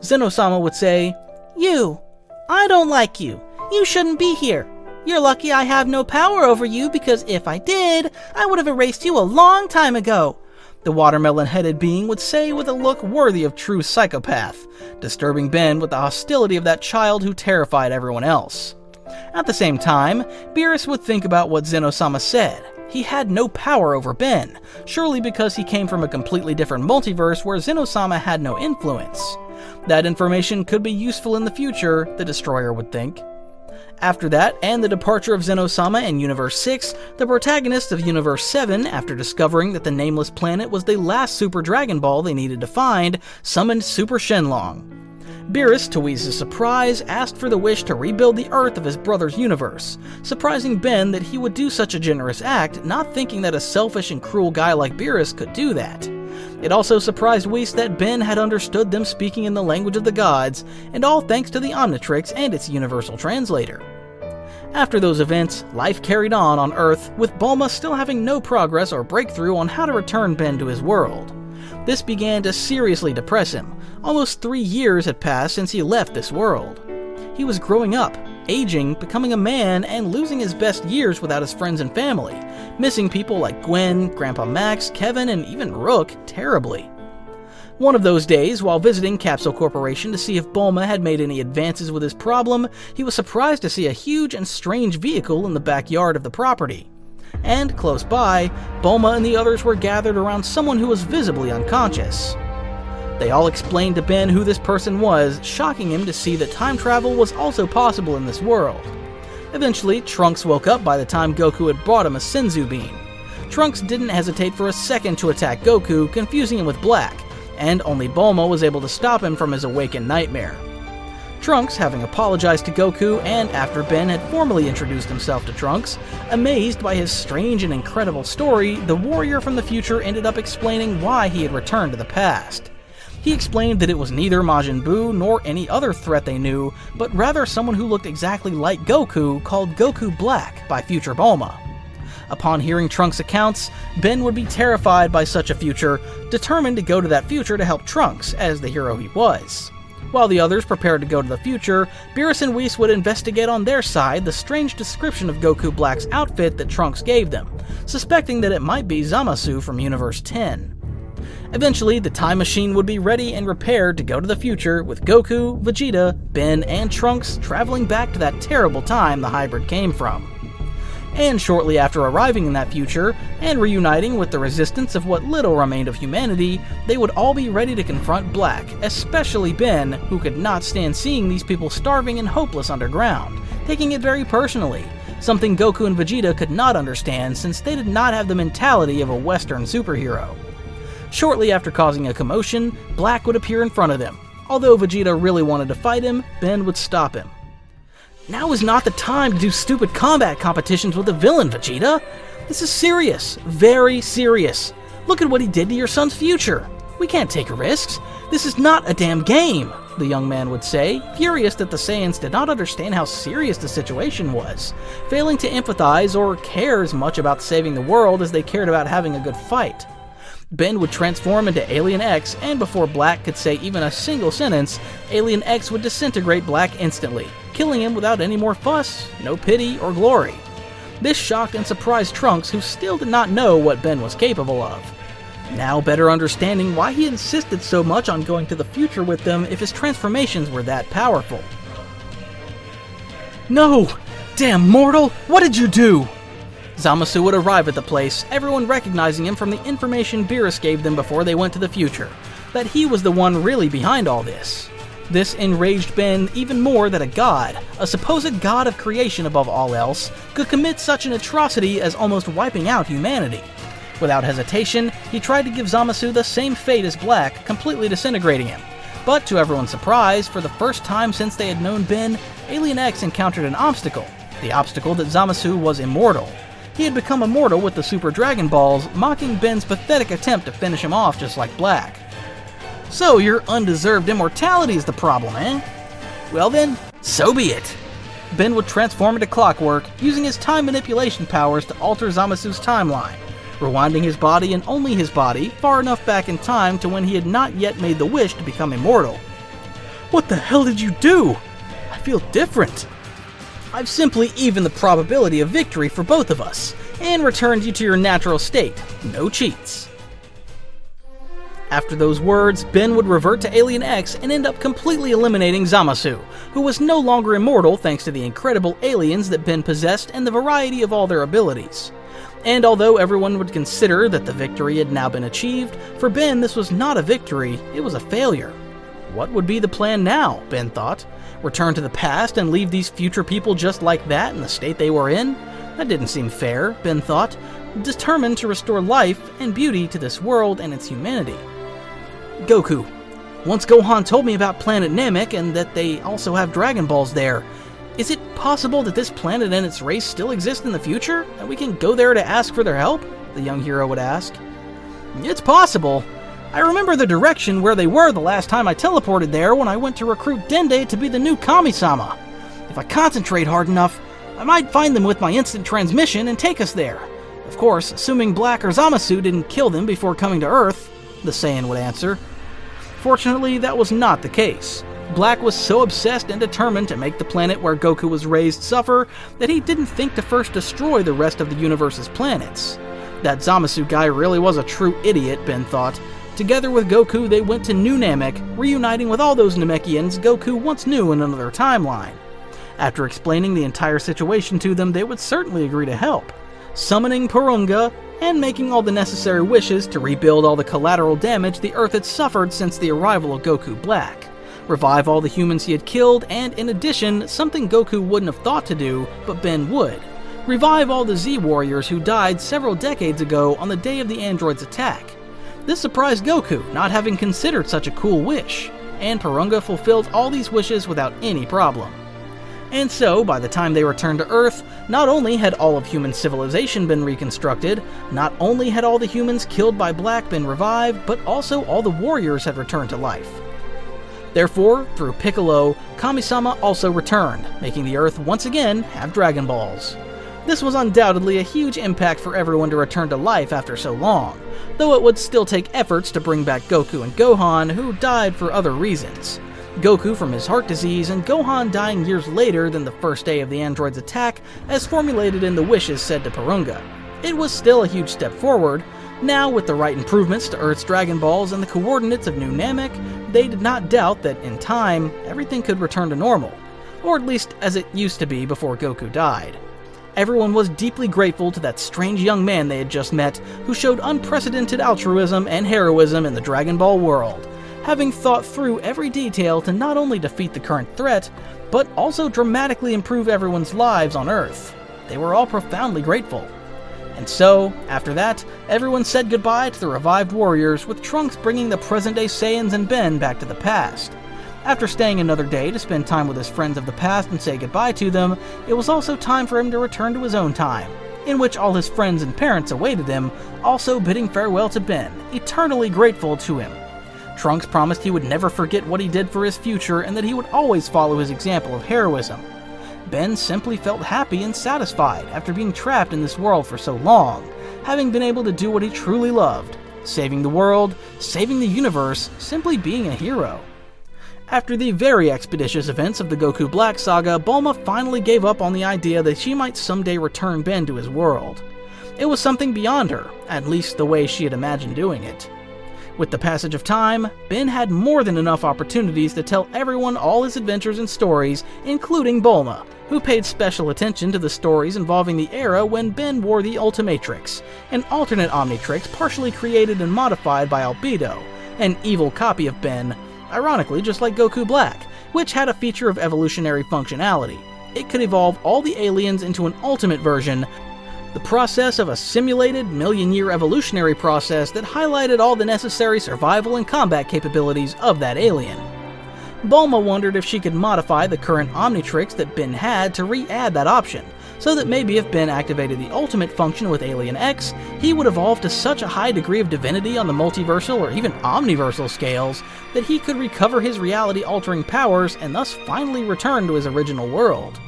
Zeno-sama would say, "You! I don't like you. You shouldn't be here. You're lucky I have no power over you, because if I did, I would have erased you a long time ago," the watermelon-headed being would say with a look worthy of true psychopath, disturbing Ben with the hostility of that child who terrified everyone else. At the same time, Beerus would think about what Zeno-sama said. He had no power over Ben, surely because he came from a completely different multiverse where Zeno-sama had no influence. That information could be useful in the future, the Destroyer would think. After that, and the departure of Zeno-sama in Universe 6, the protagonist of Universe 7, after discovering that the Nameless Planet was the last Super Dragon Ball they needed to find, summoned Super Shenlong. Beerus, to Whis' surprise, asked for the wish to rebuild the Earth of his brother's universe, surprising Ben that he would do such a generous act, not thinking that a selfish and cruel guy like Beerus could do that. It also surprised Whis that Ben had understood them speaking in the language of the gods, and all thanks to the Omnitrix and its universal translator. After those events, life carried on Earth, with Bulma still having no progress or breakthrough on how to return Ben to his world. This began to seriously depress him. Almost 3 years had passed since he left this world. He was growing up, aging, becoming a man, and losing his best years without his friends and family, missing people like Gwen, Grandpa Max, Kevin, and even Rook terribly. One of those days, while visiting Capsule Corporation to see if Bulma had made any advances with his problem, he was surprised to see a huge and strange vehicle in the backyard of the property. And, close by, Bulma and the others were gathered around someone who was visibly unconscious. They all explained to Ben who this person was, shocking him to see that time travel was also possible in this world. Eventually, Trunks woke up by the time Goku had brought him a Senzu beam. Trunks didn't hesitate for a second to attack Goku, confusing him with Black, and only Bulma was able to stop him from his awakened nightmare. Trunks, having apologized to Goku, and after Ben had formally introduced himself to Trunks, amazed by his strange and incredible story, the warrior from the future ended up explaining why he had returned to the past. He explained that it was neither Majin Buu nor any other threat they knew, but rather someone who looked exactly like Goku called Goku Black by future Bulma. Upon hearing Trunks' accounts, Ben would be terrified by such a future, determined to go to that future to help Trunks, as the hero he was. While the others prepared to go to the future, Beerus and Whis would investigate on their side the strange description of Goku Black's outfit that Trunks gave them, suspecting that it might be Zamasu from Universe 10. Eventually, the time machine would be ready and repaired to go to the future, with Goku, Vegeta, Ben, and Trunks traveling back to that terrible time the hybrid came from. And shortly after arriving in that future, and reuniting with the resistance of what little remained of humanity, they would all be ready to confront Black, especially Ben, who could not stand seeing these people starving and hopeless underground, taking it very personally, something Goku and Vegeta could not understand since they did not have the mentality of a Western superhero. Shortly after causing a commotion, Black would appear in front of them. Although Vegeta really wanted to fight him, Ben would stop him. "Now is not the time to do stupid combat competitions with the villain, Vegeta. This is serious, very serious. Look at what he did to your son's future. We can't take risks. This is not a damn game," the young man would say, furious that the Saiyans did not understand how serious the situation was, failing to empathize or care as much about saving the world as they cared about having a good fight. Ben would transform into Alien X, and before Black could say even a single sentence, Alien X would disintegrate Black instantly, killing him without any more fuss, no pity, or glory. This shocked and surprised Trunks, who still did not know what Ben was capable of. Now better understanding why he insisted so much on going to the future with them if his transformations were that powerful. "No! Damn mortal! What did you do?" Zamasu would arrive at the place, everyone recognizing him from the information Beerus gave them before they went to the future, that he was the one really behind all this. This enraged Ben even more that a god, a supposed god of creation above all else, could commit such an atrocity as almost wiping out humanity. Without hesitation, he tried to give Zamasu the same fate as Black, completely disintegrating him. But to everyone's surprise, for the first time since they had known Ben, Alien X encountered an obstacle, the obstacle that Zamasu was immortal. He had become immortal with the Super Dragon Balls, mocking Ben's pathetic attempt to finish him off just like Black. "So your undeserved immortality is the problem, eh? Well then, so be it." Ben would transform into clockwork, using his time manipulation powers to alter Zamasu's timeline, rewinding his body and only his body far enough back in time to when he had not yet made the wish to become immortal. What the hell did you do? I feel different. I've simply evened the probability of victory for both of us, and returned you to your natural state. No cheats. After those words, Ben would revert to Alien X and end up completely eliminating Zamasu, who was no longer immortal thanks to the incredible aliens that Ben possessed and the variety of all their abilities. And although everyone would consider that the victory had now been achieved, for Ben this was not a victory, it was a failure. What would be the plan now, Ben thought? Return to the past and leave these future people just like that in the state they were in? That didn't seem fair, Ben thought, determined to restore life and beauty to this world and its humanity. Goku, once Gohan told me about planet Namek and that they also have Dragon Balls there. Is it possible that this planet and its race still exist in the future, and we can go there to ask for their help? The young hero would ask. It's possible. I remember the direction where they were the last time I teleported there when I went to recruit Dende to be the new Kami-sama. If I concentrate hard enough, I might find them with my instant transmission and take us there. Of course, assuming Black or Zamasu didn't kill them before coming to Earth, the Saiyan would answer. Fortunately, that was not the case. Black was so obsessed and determined to make the planet where Goku was raised suffer that he didn't think to first destroy the rest of the universe's planets. That Zamasu guy really was a true idiot, Ben thought. Together with Goku, they went to New Namek, reuniting with all those Namekians Goku once knew in another timeline. After explaining the entire situation to them, they would certainly agree to help, summoning Purunga and making all the necessary wishes to rebuild all the collateral damage the Earth had suffered since the arrival of Goku Black, revive all the humans he had killed, and in addition, something Goku wouldn't have thought to do, but Ben would, revive all the Z-Warriors who died several decades ago on the day of the android's attack. This surprised Goku, not having considered such a cool wish, and Purunga fulfilled all these wishes without any problem. And so, by the time they returned to Earth, not only had all of human civilization been reconstructed, not only had all the humans killed by Black been revived, but also all the warriors had returned to life. Therefore, through Piccolo, Kami-sama also returned, making the Earth once again have Dragon Balls. This was undoubtedly a huge impact for everyone to return to life after so long, though it would still take efforts to bring back Goku and Gohan, who died for other reasons. Goku from his heart disease, and Gohan dying years later than the first day of the android's attack, as formulated in the wishes said to Purunga. It was still a huge step forward. Now, with the right improvements to Earth's Dragon Balls and the coordinates of New Namek, they did not doubt that, in time, everything could return to normal, or at least as it used to be before Goku died. Everyone was deeply grateful to that strange young man they had just met, who showed unprecedented altruism and heroism in the Dragon Ball world, having thought through every detail to not only defeat the current threat, but also dramatically improve everyone's lives on Earth. They were all profoundly grateful. And so, after that, everyone said goodbye to the revived warriors, with Trunks bringing the present-day Saiyans and Ben back to the past. After staying another day to spend time with his friends of the past and say goodbye to them, it was also time for him to return to his own time, in which all his friends and parents awaited him, also bidding farewell to Ben, eternally grateful to him. Trunks promised he would never forget what he did for his future and that he would always follow his example of heroism. Ben simply felt happy and satisfied after being trapped in this world for so long, having been able to do what he truly loved, saving the world, saving the universe, simply being a hero. After the very expeditious events of the Goku Black saga, Bulma finally gave up on the idea that she might someday return Ben to his world. It was something beyond her, at least the way she had imagined doing it. With the passage of time, Ben had more than enough opportunities to tell everyone all his adventures and stories, including Bulma, who paid special attention to the stories involving the era when Ben wore the Ultimatrix, an alternate Omnitrix partially created and modified by Albedo, an evil copy of Ben, ironically just like Goku Black, which had a feature of evolutionary functionality. It could evolve all the aliens into an ultimate version, the process of a simulated million-year evolutionary process that highlighted all the necessary survival and combat capabilities of that alien. Bulma wondered if she could modify the current Omnitrix that Ben had to re-add that option, so that maybe if Ben activated the ultimate function with Alien X, he would evolve to such a high degree of divinity on the multiversal or even omniversal scales that he could recover his reality-altering powers and thus finally return to his original world.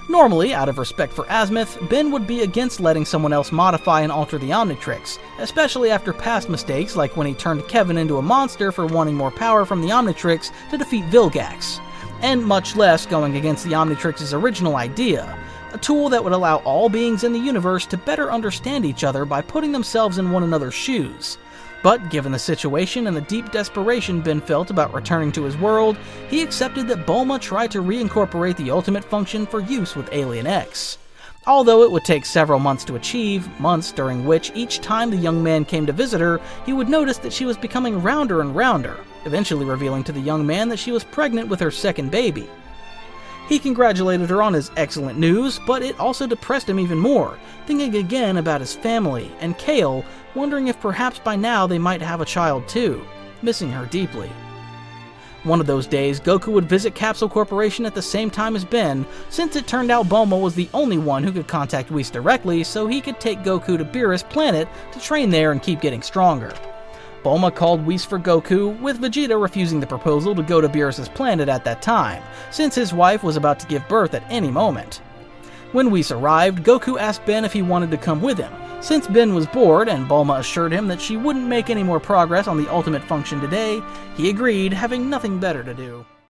Normally, out of respect for Azimuth, Ben would be against letting someone else modify and alter the Omnitrix, especially after past mistakes like when he turned Kevin into a monster for wanting more power from the Omnitrix to defeat Vilgax, and much less going against the Omnitrix's original idea, a tool that would allow all beings in the universe to better understand each other by putting themselves in one another's shoes. But given the situation and the deep desperation Ben felt about returning to his world, he accepted that Bulma tried to reincorporate the ultimate function for use with Alien X. Although it would take several months to achieve, months during which each time the young man came to visit her, he would notice that she was becoming rounder and rounder, eventually revealing to the young man that she was pregnant with her second baby. He congratulated her on his excellent news, but it also depressed him even more, thinking again about his family, and Kale, wondering if perhaps by now they might have a child too, missing her deeply. One of those days, Goku would visit Capsule Corporation at the same time as Ben, since it turned out Bulma was the only one who could contact Whis directly, so he could take Goku to Beerus planet to train there and keep getting stronger. Bulma called Whis for Goku, with Vegeta refusing the proposal to go to Beerus' planet at that time, since his wife was about to give birth at any moment. When Whis arrived, Goku asked Ben if he wanted to come with him. Since Ben was bored and Bulma assured him that she wouldn't make any more progress on the ultimate function today, he agreed, having nothing better to do.